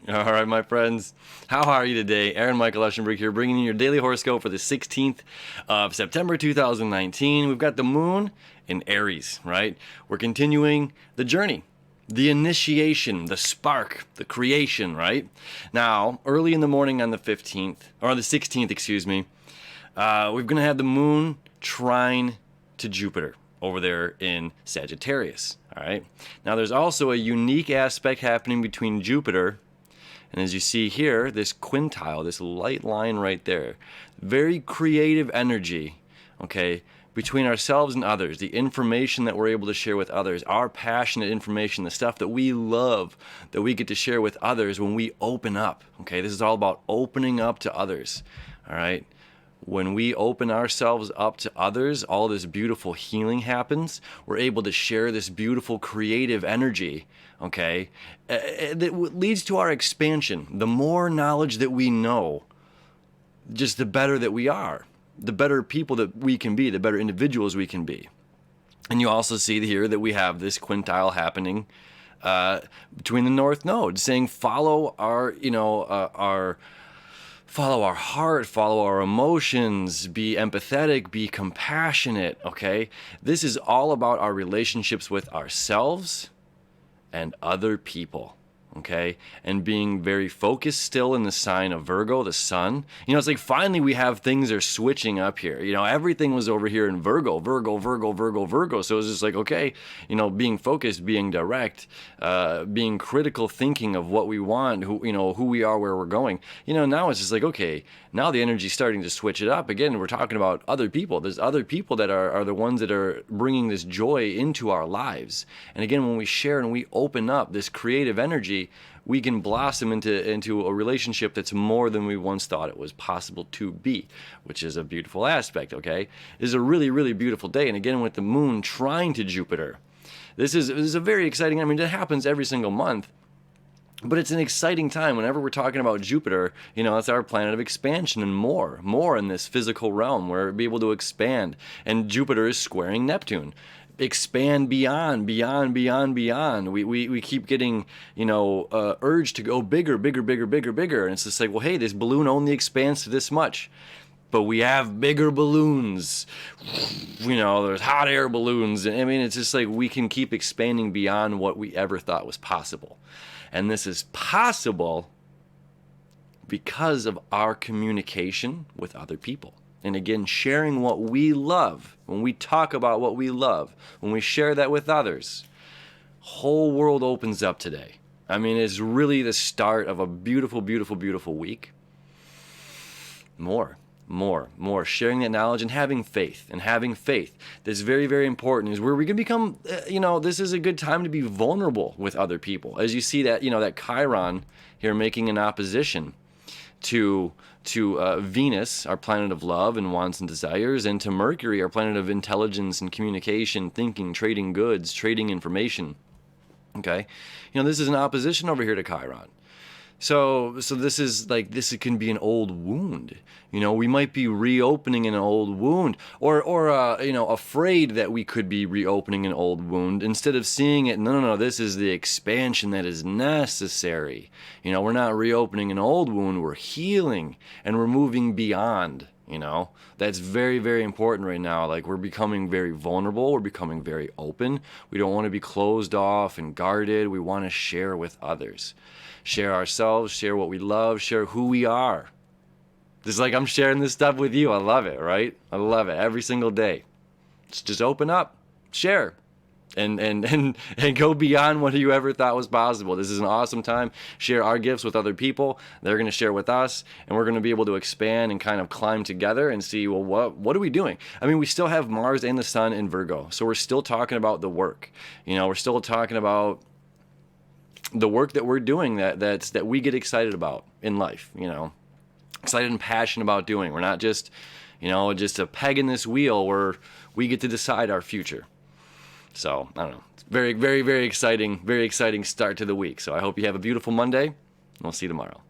All right, my friends. How are you today? Aaron Michael Eschenburg here, bringing you your daily horoscope for the 16th of September 2019. We've got the moon in Aries, right? We're continuing the journey, the initiation, the spark, the creation, right? Now, early in the morning on the 15th, or the 16th, excuse me, we're going to have the moon trine to Jupiter over there in Sagittarius, all right? Now, there's also a unique aspect happening between Jupiter and, as you see here, this quintile, this light line right there, very creative energy, okay, between ourselves and others, the information that we're able to share with others, our passionate information, the stuff that we love, that we get to share with others when we open up, okay? This is all about opening up to others, all right? When we open ourselves up to others, all this beautiful healing happens. We're able to share this beautiful creative energy, okay, that leads to our expansion. The more knowledge that we know, just the better that we are, the better people that we can be, the better individuals we can be. And you also see here that we have this quintile happening between the North Node, saying follow our, follow our heart, follow our emotions, be empathetic, be compassionate, okay? This is all about our relationships with ourselves and other people, okay? And being very focused still in the sign of Virgo, the sun. It's like finally we have things are switching up here. Everything was over here in Virgo. So it was just like, okay, being focused, being direct, being critical thinking of what we want, who we are, where we're going. Now it's just like, okay, now the energy's starting to switch it up. Again, we're talking about other people. There's other people that are the ones that are bringing this joy into our lives. And again, when we share and we open up this creative energy, we can blossom into a relationship that's more than we once thought it was possible to be, which is a beautiful aspect, okay? This is a really, really beautiful day. And again, with the moon trine to Jupiter, this is a very exciting, it happens every single month. But it's an exciting time whenever we're talking about Jupiter. It's our planet of expansion and more in this physical realm where we'll be able to expand. And Jupiter is squaring Neptune. Expand beyond. We keep getting, urged to go bigger. And it's just like, well, hey, this balloon only expands to this much. But we have bigger balloons. There's hot air balloons. It's just like we can keep expanding beyond what we ever thought was possible. And this is possible because of our communication with other people. And again, sharing what we love. When we talk about what we love, when we share that with others, whole world opens up today. It's really the start of a beautiful, beautiful, beautiful week. More sharing that knowledge and having faith. That's very, very important, is where we can become, this is a good time to be vulnerable with other people. As you see that, that Chiron here making an opposition to Venus, our planet of love and wants and desires, and to Mercury, our planet of intelligence and communication, thinking, trading goods, trading information. Okay? This is an opposition over here to Chiron. So this can be an old wound. We might be reopening an old wound, or afraid that we could be reopening an old wound instead of seeing it. No, this is the expansion that is necessary. We're not reopening an old wound. We're healing and we're moving beyond. That's very, very important right now. Like, we're becoming very vulnerable. We're becoming very open. We don't want to be closed off and guarded. We want to share with others. Share ourselves, share what we love, share who we are. Just like I'm sharing this stuff with you. I love it, right? I love it every single day. Just open up, share, and go beyond what you ever thought was possible. This is an awesome time. Share our gifts with other people. They're going to share with us, and we're going to be able to expand and kind of climb together and see, well, what are we doing? We still have Mars and the Sun in Virgo, so we're still talking about the work. We're still talking about the work that we're doing that we get excited about in life, excited and passionate about doing. We're not just a peg in this wheel where we get to decide our future. So I don't know. It's very, very, very exciting start to the week. So I hope you have a beautiful Monday, and we'll see you tomorrow.